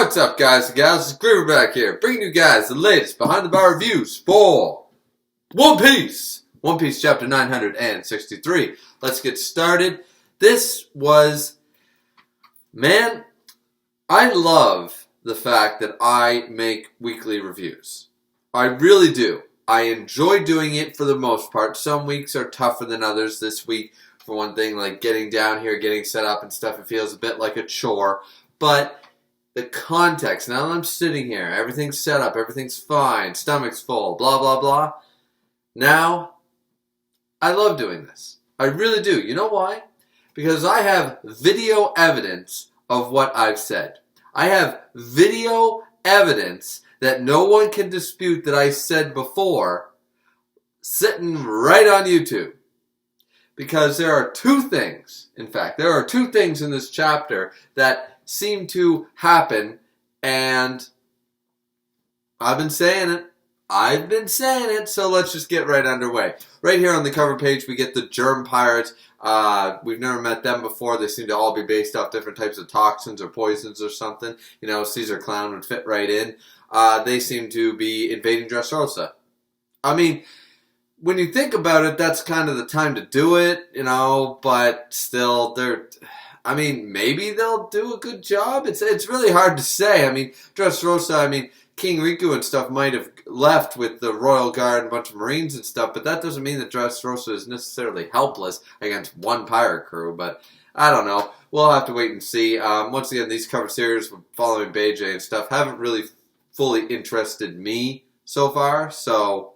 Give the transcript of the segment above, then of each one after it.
What's up, guys and gals? It's Griever back here, bringing you guys the latest behind-the-bar reviews for One Piece! One Piece chapter 963. Let's get started. Man, I love the fact that I make weekly reviews. I really do. I enjoy doing it for the most part. Some weeks are tougher than others. This week, for one thing, like getting down here, getting set up and stuff, it feels a bit like a chore. But the context, now that I'm sitting here, everything's set up, everything's fine, stomach's full, blah, blah, blah. Now, I love doing this. I really do. You know why? Because I have video evidence of what I've said. I have video evidence that no one can dispute that I said before, sitting right on YouTube. Because there are two things, in fact, there are two things in this chapter that seem to happen, and I've been saying it, so let's just get right underway. Right here on the cover page, we get the germ pirates. We've never met them before. They seem to all be based off different types of toxins or poisons or something. You know, Caesar Clown would fit right in. They seem to be invading Dressrosa. I mean, when you think about it, that's kind of the time to do it, you know, but still, maybe they'll do a good job. It's really hard to say. I mean, Dressrosa, King Riku and stuff might have left with the Royal Guard and a bunch of Marines and stuff, but that doesn't mean that Dressrosa is necessarily helpless against one pirate crew, but I don't know. We'll have to wait and see. Once again, these cover series following Beijing and stuff haven't really fully interested me so far, so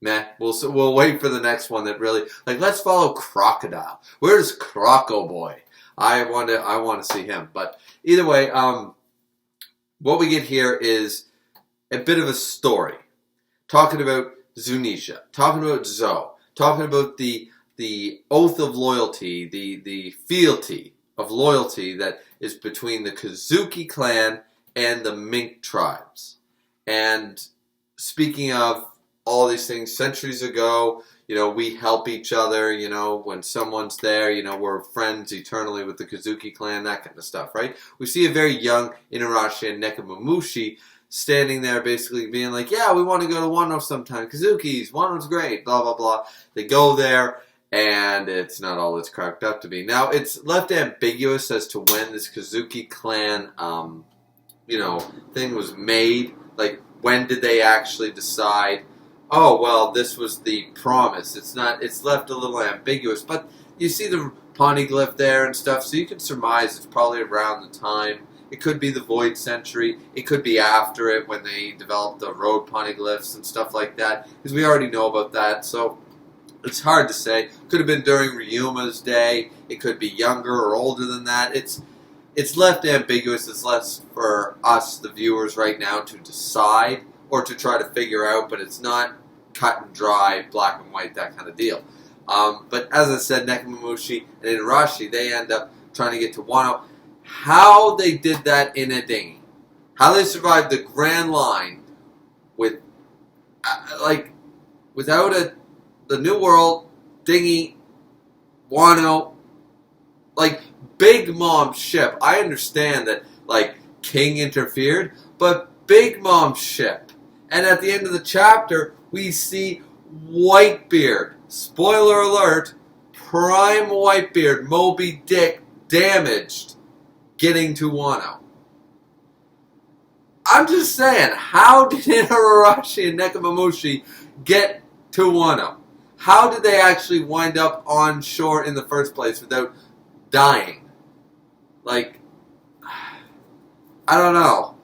meh. We'll wait for the next one that really, let's follow Crocodile. Where's Croco Boy? I want to see him. But either way, what we get here is a bit of a story, talking about Zunisha, talking about Zou, talking about the oath of loyalty, the fealty of loyalty that is between the Kozuki clan and the Mink tribes. And speaking of all these things, centuries ago, you know, we help each other, you know, when someone's there, you know, we're friends eternally with the Kozuki clan, that kind of stuff, right? We see a very young Inarashi and Nekomamushi standing there basically being like, yeah, we want to go to Wano sometime. Kozuki's, Wano's great, blah, blah, blah. They go there, and it's not all it's cracked up to be. Now, it's left ambiguous as to when this Kozuki clan, thing was made. Like, when did they actually decide, oh, well, this was the promise. It's left a little ambiguous, but you see the poneglyph there and stuff, so you can surmise it's probably around the time. It could be the Void Century. It could be after it when they developed the road poneglyphs and stuff like that, because we already know about that, so it's hard to say. Could have been during Ryuma's day. It could be younger or older than that. It's left ambiguous. It's less for us, the viewers, right now to decide or to try to figure out, but it's not cut and dry, black and white, that kind of deal. But as I said, Nekomamushi and Inarashi, they end up trying to get to Wano. How they did that in a dinghy, how they survived the Grand Line with, without the New World, dinghy, Wano, Big Mom's ship. I understand that, King interfered, but Big Mom's ship. And at the end of the chapter, we see Whitebeard. Spoiler alert, prime Whitebeard, Moby Dick, damaged, getting to Wano. I'm just saying, how did Inarashi and Nekomamushi get to Wano? How did they actually wind up on shore in the first place without dying? I don't know.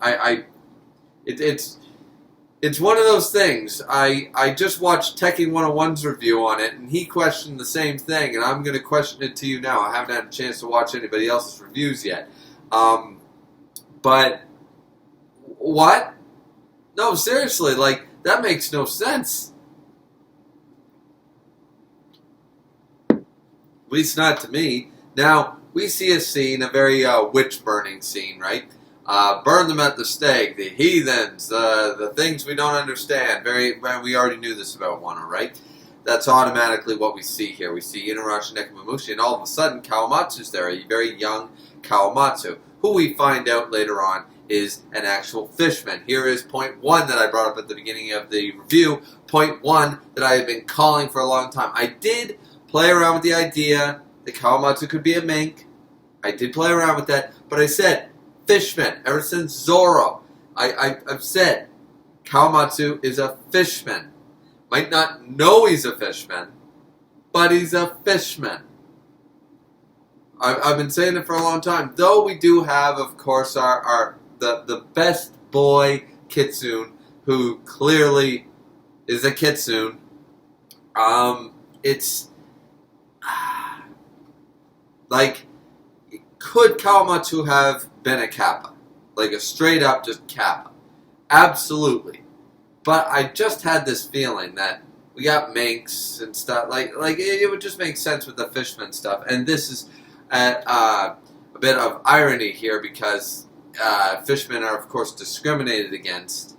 It's one of those things. I just watched Tekken 101's review on it, and he questioned the same thing, and I'm going to question it to you now. I haven't had a chance to watch anybody else's reviews yet. But, what? No, seriously, that makes no sense. At least not to me. Now, we see a scene, a very witch-burning scene, right? Burn them at the stake, the heathens, the things we don't understand. We already knew this about Wano, right? That's automatically what we see here. We see Inarashi and Nekomamushi, and all of a sudden, Kawamatsu's there, a very young Kawamatsu, who we find out later on is an actual fishman. Here is point 1 that I brought up at the beginning of the review. Point 1 that I have been calling for a long time. I did play around with the idea that Kawamatsu could be a mink. I did play around with that, but I said fishman ever since Zoro. I've said Kawamatsu is a fishman. Might not know he's a fishman, but he's a fishman. I've been saying it for a long time. Though we do have, of course, the best boy Kitsune, who clearly is a Kitsune. It's like, could Kawamatsu have been a Kappa? Like a straight up just Kappa? Absolutely. But I just had this feeling that we got minks and stuff. Like it would just make sense with the fishman stuff. And this is a bit of irony here because fishmen are, of course, discriminated against.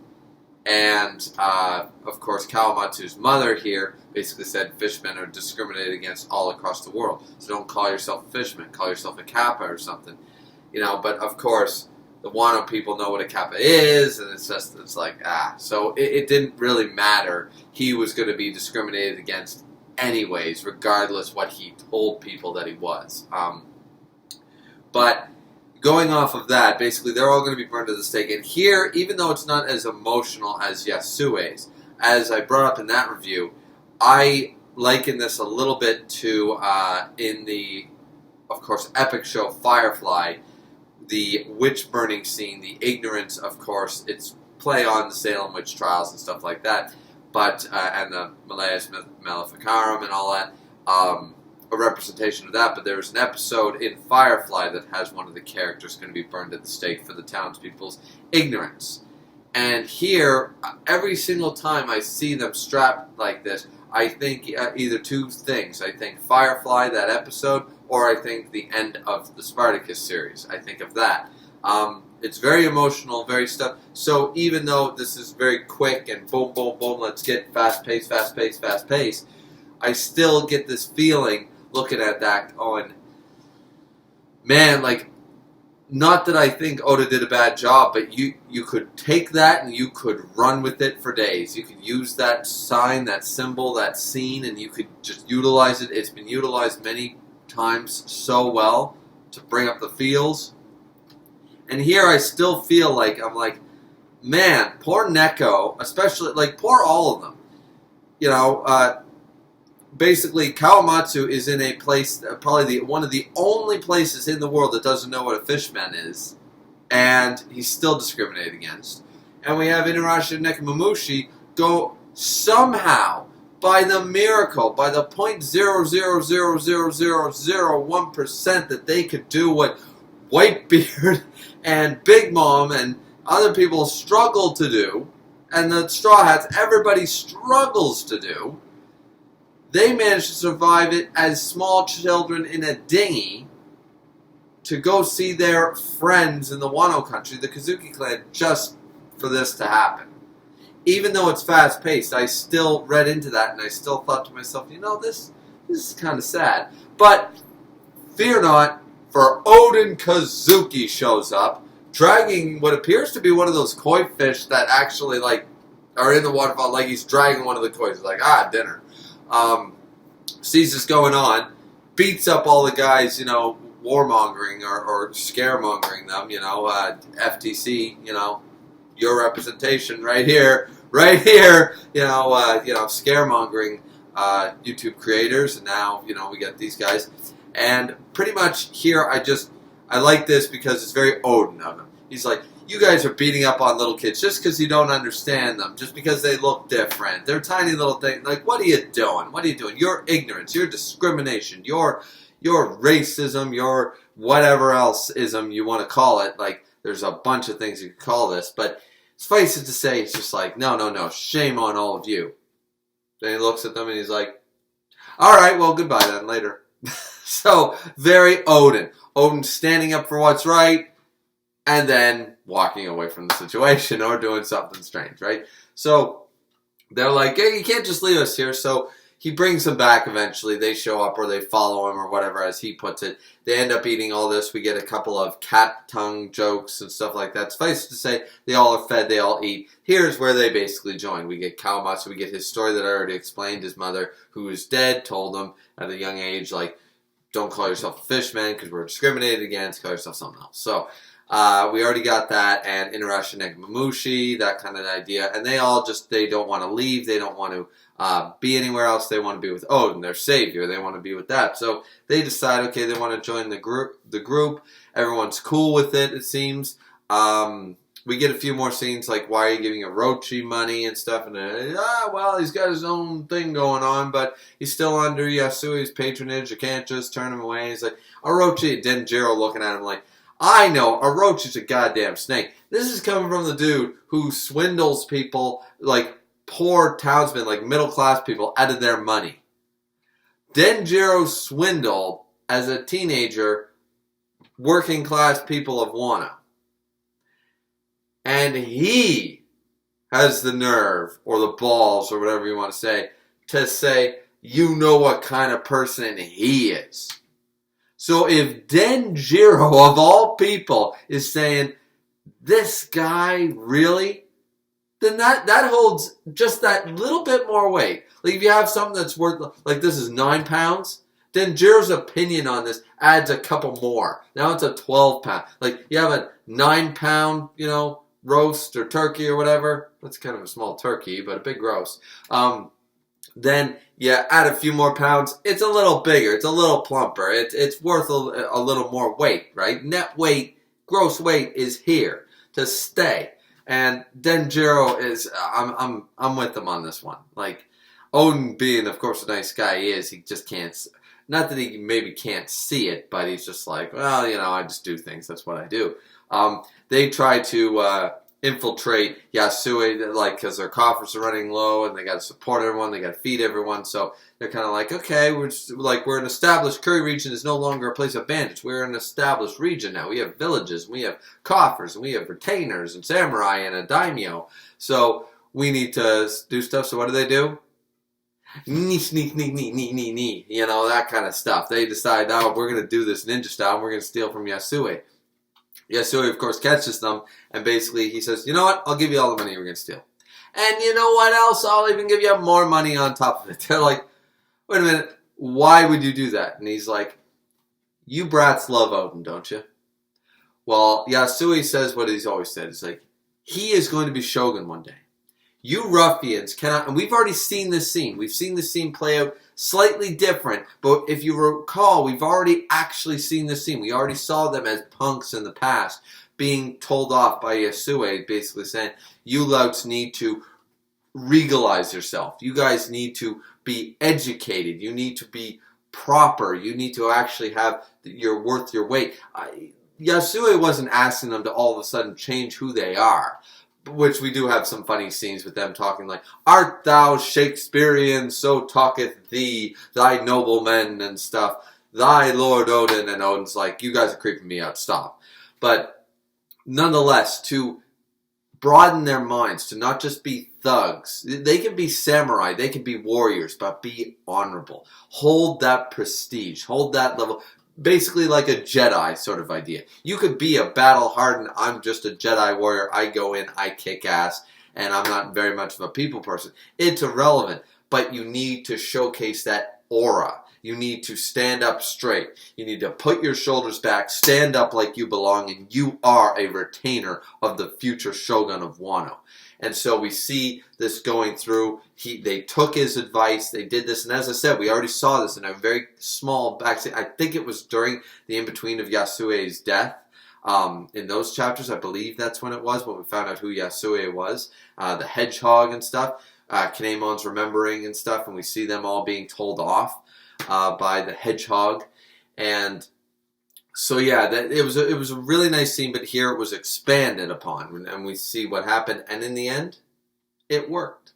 And, of course, Kawamatsu's mother here basically said fishmen are discriminated against all across the world. So don't call yourself a fishman. Call yourself a Kappa or something. You know, but, of course, the Wano people know what a Kappa is, and it's like, So it didn't really matter. He was going to be discriminated against anyways, regardless what he told people that he was. But going off of that, basically, they're all going to be burned at the stake. And here, even though it's not as emotional as Yasue's, as I brought up in that review, I liken this a little bit to, in the, of course, epic show Firefly, the witch burning scene, the ignorance, of course, it's play on the Salem witch trials and stuff like that, but, and the Malleus Maleficarum and all that, a representation of that, but there's an episode in Firefly that has one of the characters going to be burned at the stake for the townspeople's ignorance. And here, every single time I see them strapped like this, I think either two things. I think Firefly, that episode, or I think the end of the Spartacus series. I think of that. It's very emotional, very stuff. So even though this is very quick and boom, boom, boom, let's get fast-paced, fast-paced, fast-paced, I still get this feeling looking at that going, man, like, not that I think Oda did a bad job, but you could take that and you could run with it for days. You could use that sign, that symbol, that scene, and you could just utilize it. It's been utilized many times so well to bring up the feels. And here I still feel like, I'm like, man, poor Neko, especially, like, poor all of them. You know, basically, Kawamatsu is in a place, probably one of the only places in the world that doesn't know what a fishman is, and he's still discriminated against. And we have Inarashi and Nekomamushi go somehow, by the miracle, by the 0.0000001% that they could do what Whitebeard and Big Mom and other people struggle to do, and the Straw Hats, everybody struggles to do. They managed to survive it as small children in a dinghy to go see their friends in the Wano country, the Kazuki clan, just for this to happen. Even though it's fast-paced, I still read into that, and I still thought to myself, you know, this is kind of sad. But fear not, for Oden Kazuki shows up, dragging what appears to be one of those koi fish that actually, like, are in the waterfall. Like, he's dragging one of the koi. He's like, dinner. Sees this going on, beats up all the guys, you know, warmongering or scaremongering them, you know, FTC, you know, your representation right here, you know, scaremongering YouTube creators, and now, you know, we got these guys, and pretty much here, I like this because it's very Oden of him. He's like, you guys are beating up on little kids just because you don't understand them, just because they look different. They're tiny little things. Like, what are you doing? What are you doing? Your ignorance, your discrimination, your racism, your whatever else ism you want to call it. Like, there's a bunch of things you could call this, but suffice it to say, it's just like, no, shame on all of you. Then he looks at them and he's like, all right, well, goodbye then, later. So, very Oden. Oden standing up for what's right, and then walking away from the situation or doing something strange, right? So they're like, hey, you can't just leave us here. So he brings them back eventually. They show up or they follow him or whatever, as he puts it. They end up eating all this. We get a couple of cat tongue jokes and stuff like that. Suffice to say, they all are fed, they all eat. Here's where they basically join. We get Kawamatsu, we get his story that I already explained. His mother, who is dead, told him at a young age, like, don't call yourself a fishman because we're discriminated against, call yourself something else. So, we already got that, and Inarashi Negimamushi, that kind of idea. And they all just, they don't want to leave. They don't want to be anywhere else. They want to be with Oden, their savior. They want to be with that. So they decide, okay, they want to join the group. Everyone's cool with it, it seems. We get a few more scenes like, why are you giving Orochi money and stuff? And well, he's got his own thing going on, but he's still under Yasuo's patronage. You can't just turn him away. He's like, Orochi, Denjiro looking at him like, I know, Orochi's a goddamn snake. This is coming from the dude who swindles people, like poor townsmen, like middle-class people, out of their money. Denjiro swindled, as a teenager, working-class people of Wano. And he has the nerve, or the balls, or whatever you want to say, you know what kind of person he is. So if Denjiro, of all people, is saying, this guy, really? Then that holds just that little bit more weight. Like if you have something that's worth, like this is 9 pounds, Denjiro's opinion on this adds a couple more. Now it's a 12 pound. Like you have a 9 pound, roast or turkey or whatever. That's kind of a small turkey, but a big roast. Then you add a few more pounds. It's a little bigger. It's a little plumper. It's worth a little more weight, right? Net weight, gross weight is here to stay. And Denjiro is, I'm with them on this one. Like Oden being, of course, a nice guy he is. He just can't. Not that he maybe can't see it, but he's just like, well, I just do things. That's what I do. They try to infiltrate Yasui, like, because their coffers are running low and they got to support everyone, they got to feed everyone. So they're kind of like, okay, we're an established Curry region is no longer a place of bandits. We're an established region now. We have villages, we have coffers, and we have retainers and samurai and a daimyo. So we need to do stuff. So what do? Sneak, that kind of stuff. They decide, we're going to do this ninja style and we're going to steal from Yasui. Yasui, of course, catches them, and basically he says, you know what, I'll give you all the money you're going to steal. And you know what else? I'll even give you more money on top of it. They're like, wait a minute, why would you do that? And he's like, you brats love Oden, don't you? Well, Yasui says what he's always said. It's like, he is going to be shogun one day. You ruffians cannot, and we've already seen this scene. We've seen this scene play out slightly different, but if you recall, we've already actually seen this scene. We already saw them as punks in the past, being told off by Yasui, basically saying, you louts need to regalize yourself. You guys need to be educated. You need to be proper. You need to actually have your worth your weight. Yasui wasn't asking them to all of a sudden change who they are. Which we do have some funny scenes with them talking like, art thou Shakespearean, so talketh thee, thy noblemen and stuff, thy Lord Oden, and Oden's like, you guys are creeping me out, stop. But nonetheless, to broaden their minds, to not just be thugs, they can be samurai, they can be warriors, but be honorable. Hold that prestige, hold that level. Basically like a Jedi sort of idea. You could be a battle-hardened, I'm just a Jedi warrior, I go in, I kick ass, and I'm not very much of a people person. It's irrelevant, but you need to showcase that aura. You need to stand up straight. You need to put your shoulders back, stand up like you belong, and you are a retainer of the future shogun of Wano. And so we see this going through. They took his advice. They did this. And as I said, we already saw this in a very small backseat. I think it was during the in-between of Yasue's death. In those chapters, I believe that's when it was, when we found out who Yasue was. The hedgehog and stuff. Kinemon's remembering and stuff. And we see them all being told off by the hedgehog. And so yeah, it was a really nice scene, but here it was expanded upon, and we see what happened, and in the end, it worked.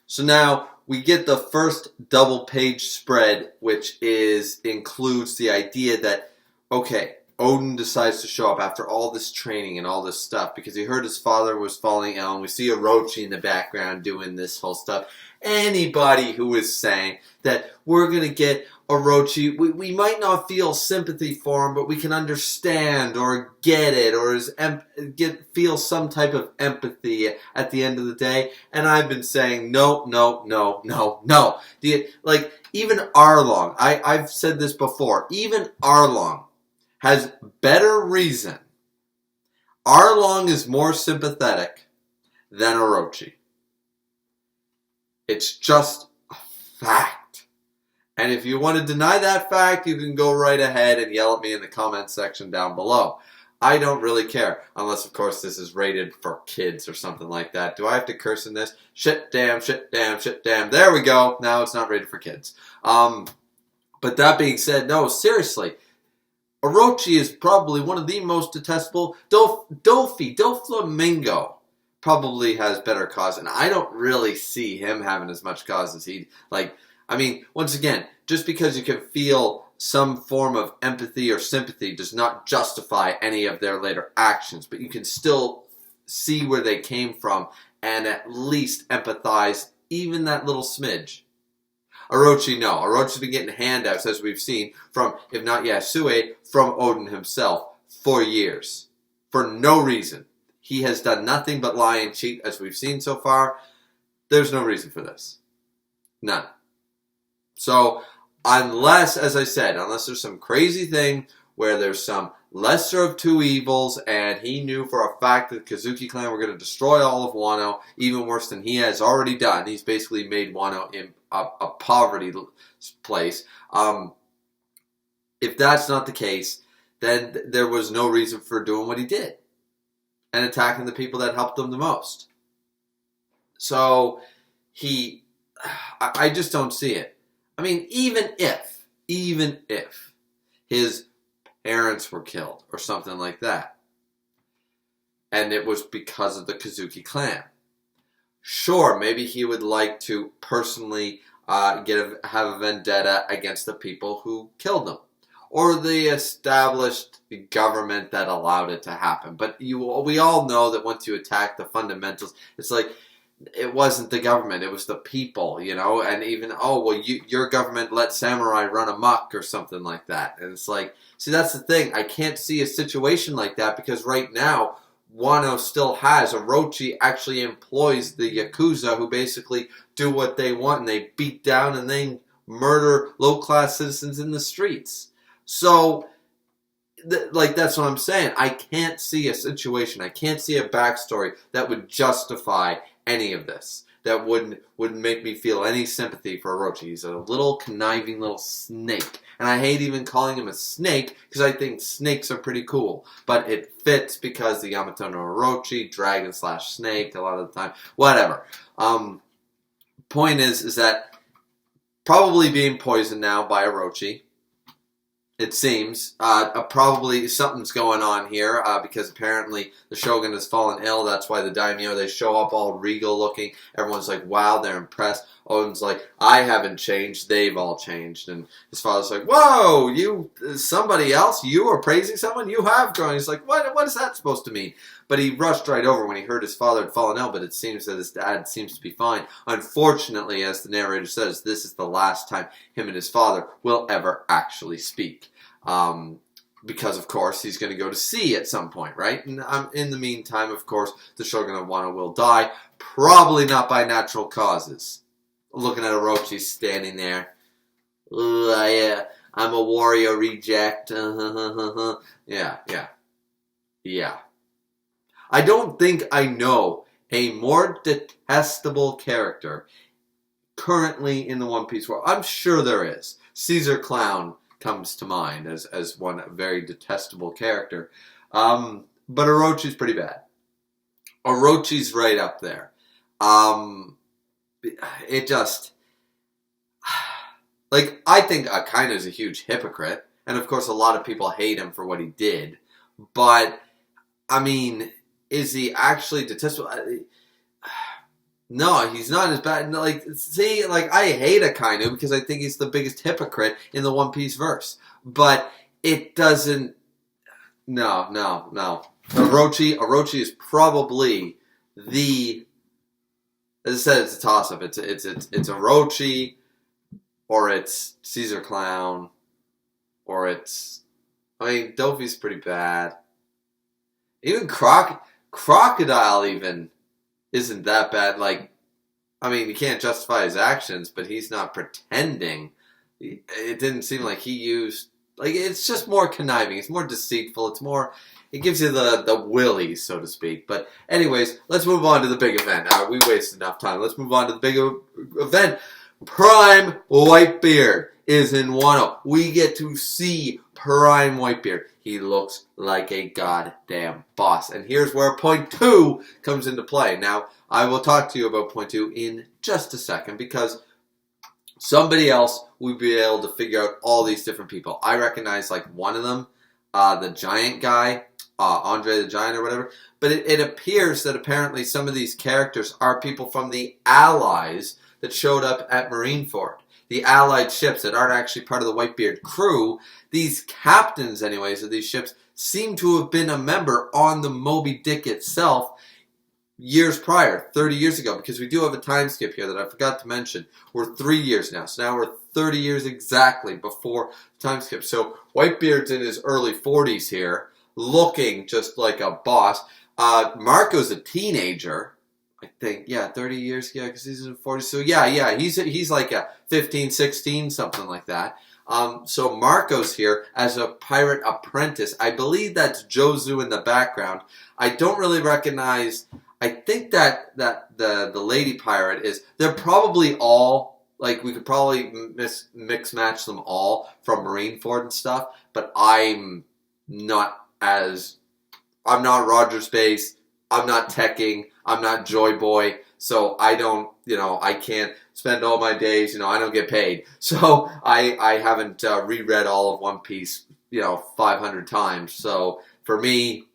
So now we get the first double-page spread, which includes the idea that, okay, Oden decides to show up after all this training and all this stuff because he heard his father was falling ill, and we see Orochi in the background doing this whole stuff. Anybody who is saying that we're going to get Orochi, we might not feel sympathy for him, but we can understand or get it or feel some type of empathy at the end of the day. And I've been saying no. Even Arlong, I've said this before, even Arlong has better reason. Arlong is more sympathetic than Orochi. It's just a fact. And if you want to deny that fact, you can go right ahead and yell at me in the comment section down below. I don't really care. Unless, of course, this is rated for kids or something like that. Do I have to curse in this? Shit, damn, shit, damn, shit, damn. There we go. Now it's not rated for kids. But that being said, no, seriously. Orochi is probably one of the most detestable. Doflamingo probably has better cause. And I don't really see him having as much cause as he... once again, just because you can feel some form of empathy or sympathy does not justify any of their later actions. But you can still see where they came from and at least empathize even that little smidge. Orochi, no. Orochi's been getting handouts, as we've seen, from, if not Yasue, from Oden himself for years. For no reason. He has done nothing but lie and cheat, as we've seen so far. There's no reason for this. None. So, unless, as I said, unless there's some crazy thing where there's some lesser of two evils, and he knew for a fact that the Kazuki clan were going to destroy all of Wano, even worse than he has already done. He's basically made Wano in a poverty place. If that's not the case, then there was no reason for doing what he did and attacking the people that helped him the most. So, I just don't see it. Even if his parents were killed or something like that, and it was because of the Kazuki clan, sure, maybe he would like to personally have a vendetta against the people who killed him, or the established government that allowed it to happen. But we all know that once you attack the fundamentals, it's like, it wasn't the government, it was the people, and even, your government let samurai run amok or something like that. And it's like, see, that's the thing. I can't see a situation like that because right now, Wano still has, Orochi actually employs the Yakuza who basically do what they want, and they beat down and they murder low-class citizens in the streets. So, that's what I'm saying. I can't see a situation, I can't see a backstory that would justify any of this, that wouldn't make me feel any sympathy for Orochi. He's a little conniving little snake. And I hate even calling him a snake, because I think snakes are pretty cool. But it fits because the Yamato no Orochi, dragon/snake, a lot of the time. Whatever. Point is that probably being poisoned now by Orochi. It seems. Probably something's going on here because apparently the Shogun has fallen ill. That's why the daimyo, they show up all regal looking. Everyone's like, wow, they're impressed. Oden's like, I haven't changed. They've all changed. And his father's like, whoa, somebody else? You are praising someone? You have grown. He's like, what is that supposed to mean? But he rushed right over when he heard his father had fallen ill, but it seems that his dad seems to be fine. Unfortunately, as the narrator says, this is the last time him and his father will ever actually speak. Because, of course, he's going to go to sea at some point, right? And in the meantime, of course, the Shogun of Wano will die. Probably not by natural causes. Looking at Orochi standing there. Yeah, I'm a warrior reject. Yeah. I don't think I know a more detestable character currently in the One Piece world. I'm sure there is. Caesar Clown comes to mind as one very detestable character. But Orochi's pretty bad. Orochi's right up there. It just... I think Akaino's a huge hypocrite. And of course a lot of people hate him for what he did. But, is he actually detestable? No, he's not as bad. I hate Akainu because I think he's the biggest hypocrite in the One Piece verse. But it doesn't... No. Orochi is probably the. As I said, it's a toss-up. It's Orochi, or it's Caesar Clown, or it's. I mean, Dofi's pretty bad. Even Crocodile even isn't that bad. Like, I mean, you can't justify his actions, but he's not pretending. It didn't seem like he used... Like, it's just more conniving. It's more deceitful. It's more... It gives you the willies, so to speak. But anyways, let's move on to the big event. We wasted enough time. Let's move on to the big event. Prime Whitebeard is in Wano. We get to see Prime Whitebeard. He looks like a goddamn boss. And here's where point 2 comes into play. Now, I will talk to you about point 2 in just a second, because somebody else will be able to figure out all these different people. I recognize like one of them, the giant guy, Andre the Giant or whatever. But it appears that apparently some of these characters are people from the Allies that showed up at Marineford. The Allied ships that aren't actually part of the Whitebeard crew. These captains, anyways, of these ships seem to have been a member on the Moby Dick itself years prior, 30 years ago, because we do have a time skip here that I forgot to mention. We're 3 years now, so now we're 30 years exactly before the time skip. So Whitebeard's in his early 40s here, looking just like a boss. Marco's a teenager. I think, 30 years, because he's in 40. So, he's like a 15, 16, something like that. So Marco's here as a pirate apprentice. I believe that's Jozu in the background. I don't really recognize... I think that the lady pirate is... They're probably all... Like, we could probably mix match them all from Marineford and stuff, but I'm not Roger Space, I'm not teching, I'm not Joy Boy, so I don't, I can't spend all my days, I don't get paid. So I haven't reread all of One Piece, 500 times. So for me,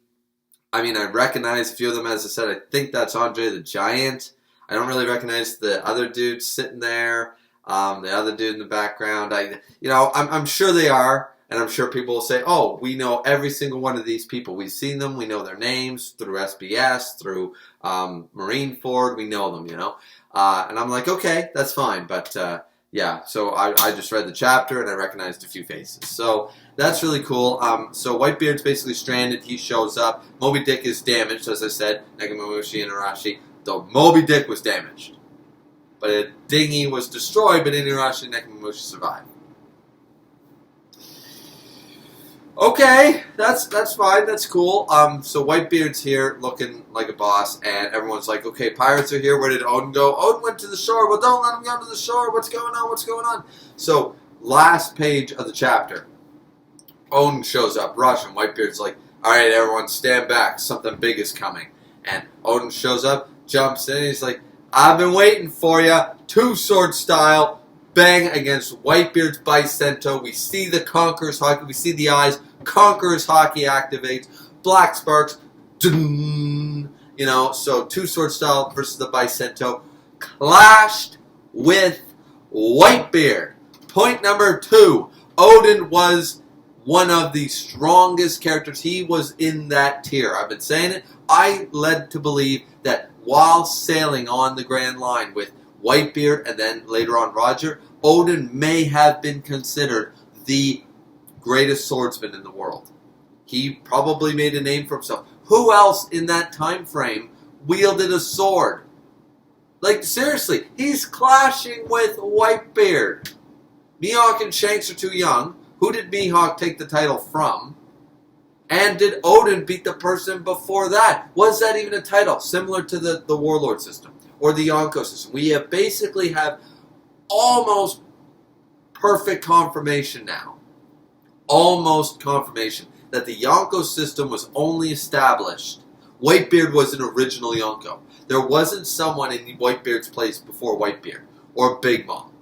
I mean, I recognize a few of them. As I said, I think that's Andre the Giant. I don't really recognize the other dude sitting there, the other dude in the background. I'm sure they are. And I'm sure people will say, oh, we know every single one of these people. We've seen them. We know their names through SBS, through Marineford. We know them, And I'm like, okay, that's fine. But, so I just read the chapter and I recognized a few faces. So that's really cool. So Whitebeard's basically stranded. He shows up. Moby Dick is damaged, as I said. Nekomamushi and Arashi. The Moby Dick was damaged. But a dinghy was destroyed, but Inuyasha and Nekomamushi survived. Okay, that's fine, that's cool. So Whitebeard's here looking like a boss, and everyone's like, okay, pirates are here, where did Oden go? Oden went to the shore, well, don't let him go to the shore, what's going on? So, last page of the chapter, Oden shows up, Russian, Whitebeard's like, alright, everyone, stand back, something big is coming. And Oden shows up, jumps in, and he's like, I've been waiting for ya, 2-sword style, bang against Whitebeard's Bicento. We see the Conqueror's Haki. We see the eyes. Conqueror's Haki activates. Black sparks. Dun, so 2-sword style versus the Bicento. Clashed with Whitebeard. Point number 2. Oden was one of the strongest characters. He was in that tier. I've been saying it. I led to believe that while sailing on the Grand Line with Whitebeard, and then later on Roger, Oden may have been considered the greatest swordsman in the world. He probably made a name for himself. Who else in that time frame wielded a sword? Like, seriously, he's clashing with Whitebeard. Mihawk and Shanks are too young. Who did Mihawk take the title from? And did Oden beat the person before that? Was that even a title? Similar to the Warlord system. Or the Yonko system. We basically have almost perfect confirmation now. Almost confirmation that the Yonko system was only established. Whitebeard was an original Yonko. There wasn't someone in Whitebeard's place before Whitebeard. Or Big Mom.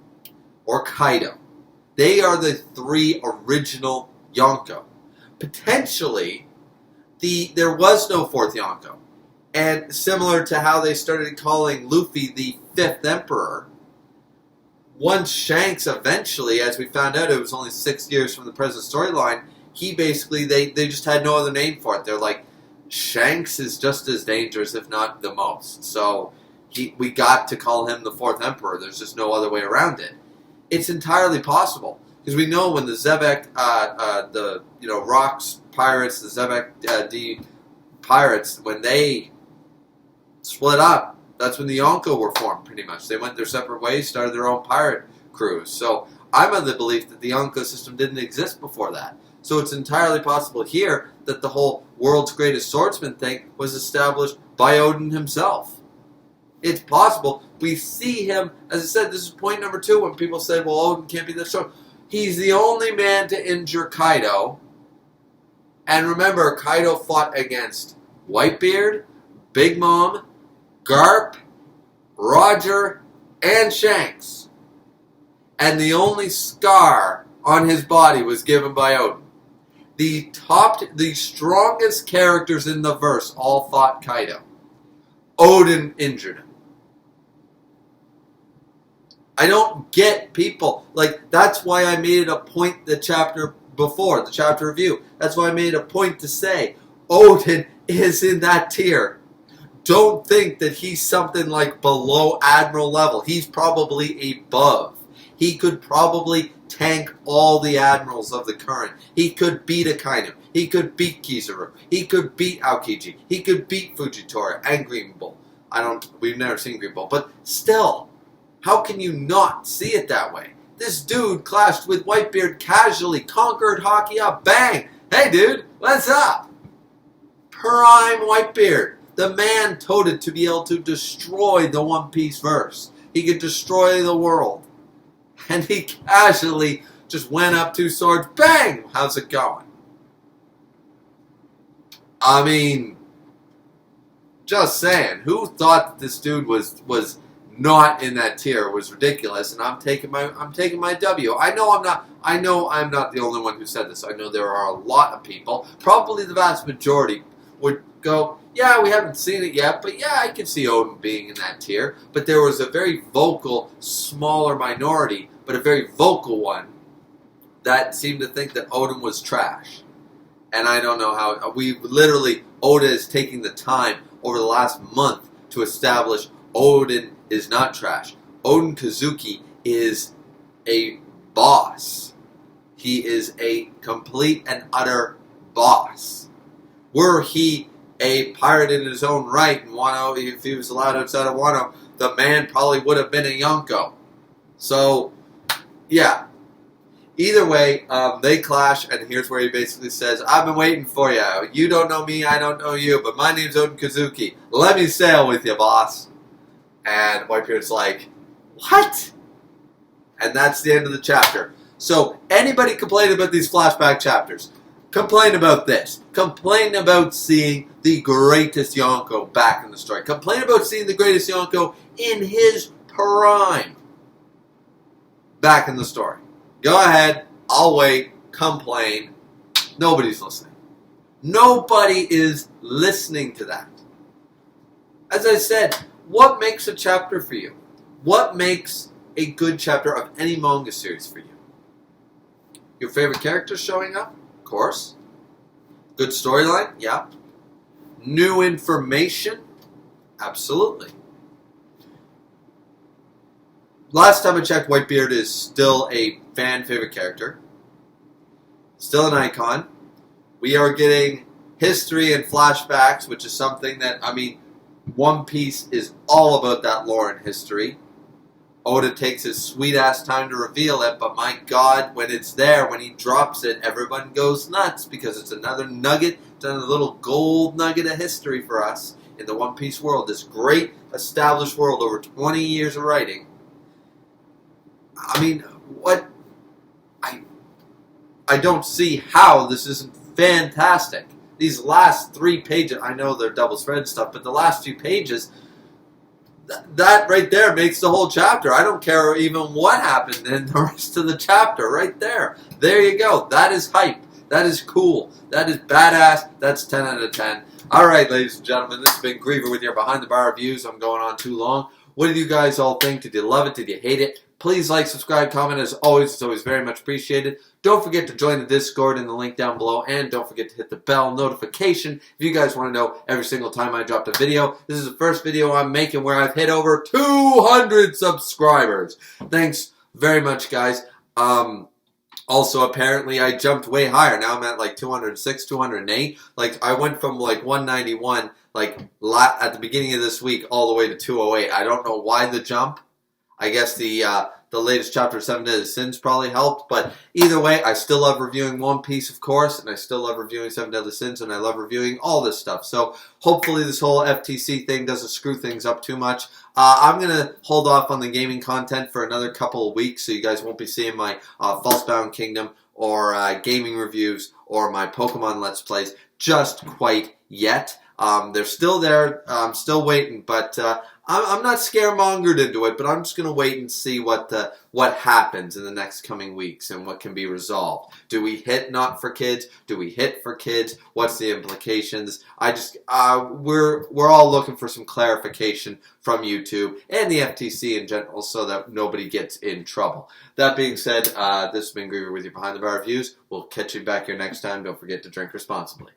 Or Kaido. They are the 3 original Yonko. Potentially, there was no 4th Yonko. And similar to how they started calling Luffy the 5th Emperor, once Shanks eventually, as we found out, it was only 6 years from the present storyline, he basically, they just had no other name for it. They're like, Shanks is just as dangerous, if not the most. So we got to call him the Fourth Emperor. There's just no other way around it. It's entirely possible. Because we know when the Zebek, Rocks pirates, the Zebek D pirates, when they split up, that's when the Yonko were formed, pretty much. They went their separate ways, started their own pirate crews. So I'm of the belief that the Yonko system didn't exist before that. So it's entirely possible here that the whole world's greatest swordsman thing was established by Oden himself. It's possible. We see him, as I said, this is point number 2 when people said, well, Oden can't be the sword. He's the only man to injure Kaido. And remember, Kaido fought against Whitebeard, Big Mom, Garp, Roger, and Shanks. And the only scar on his body was given by Oden. The strongest characters in the verse all fought Kaido. Oden injured him. I don't get people. Like, that's why I made it a point the chapter before, the chapter review. That's why I made a point to say, Oden is in that tier. Don't think that he's something like below Admiral level. He's probably above. He could probably tank all the admirals of the current. He could beat Akainu. He could beat Kizaru. He could beat Aokiji. He could beat Fujitora and Green Bull. We've never seen Green Bull, but still, how can you not see it that way? This dude clashed with Whitebeard casually, conquered Hakuya, bang! Hey dude, what's up? Prime Whitebeard. The man toted to be able to destroy the One Piece verse. He could destroy the world. And he casually just went up 2 swords, bang! How's it going? I mean, just saying, who thought that this dude was not in that tier? It was ridiculous, and I'm taking my W. I know I'm not the only one who said this. I know there are a lot of people, probably the vast majority, would go, yeah, we haven't seen it yet, but yeah, I can see Oden being in that tier. But there was a very vocal, smaller minority, but a very vocal one, that seemed to think that Oden was trash. And I don't know how. Oda is taking the time over the last month to establish Oden is not trash. Oden Kazuki is a boss. He is a complete and utter boss. Were he a pirate in his own right, and Wano, if he was allowed outside of Wano, the man probably would have been a Yonko. So, yeah. Either way, they clash, and here's where he basically says, I've been waiting for you. You don't know me, I don't know you, but my name's Oden Kazuki. Let me sail with you, boss. And Whitebeard's like, what? And that's the end of the chapter. So, anybody complain about these flashback chapters? Complain about this. Complain about seeing the greatest Yonko back in the story. Complain about seeing the greatest Yonko in his prime back in the story. Go ahead. I'll wait. Complain. Nobody's listening. Nobody is listening to that. As I said, what makes a chapter for you? What makes a good chapter of any manga series for you? Your favorite characters showing up? Of course. Good storyline? Yeah. New information? Absolutely. Last time I checked, Whitebeard is still a fan favorite character. Still an icon. We are getting history and flashbacks, which is something that, One Piece is all about that lore and history. Oda takes his sweet-ass time to reveal it, but my God, when it's there, when he drops it, everyone goes nuts because it's another nugget, it's another little gold nugget of history for us in the One Piece world, this great established world over 20 years of writing. I don't see how this isn't fantastic. These last 3 pages, I know they're double spread stuff, but the last few pages, that right there makes the whole chapter. I don't care even what happened in the rest of the chapter. Right there. There you go. That is hype. That is cool. That is badass. That's 10 out of 10. Alright, ladies and gentlemen, this has been Griever with your Behind the Bar reviews. I'm going on too long. What did you guys all think? Did you love it? Did you hate it? Please like, subscribe, comment. As always, it's always very much appreciated. Don't forget to join the Discord in the link down below. And don't forget to hit the bell notification if you guys want to know every single time I dropped a video. This is the first video I'm making where I've hit over 200 subscribers. Thanks very much, guys. Also, apparently, I jumped way higher. Now I'm at like 206, 208. Like, I went from like 191, like, at the beginning of this week all the way to 208. I don't know why the jump. I guess the latest chapter of 7 Deadly Sins probably helped. But either way, I still love reviewing One Piece, of course. And I still love reviewing 7 Deadly Sins. And I love reviewing all this stuff. So hopefully this whole FTC thing doesn't screw things up too much. I'm going to hold off on the gaming content for another couple of weeks. So you guys won't be seeing my Falsebound Kingdom or gaming reviews or my Pokemon Let's Plays just quite yet. They're still there. I'm still waiting, but I'm not scaremongered into it. But I'm just gonna wait and see what happens in the next coming weeks and what can be resolved. Do we hit not for kids? Do we hit for kids? What's the implications? We're all looking for some clarification from YouTube and the FTC in general, so that nobody gets in trouble. That being said, this has been Griever with your Behind the Bar Reviews. We'll catch you back here next time. Don't forget to drink responsibly.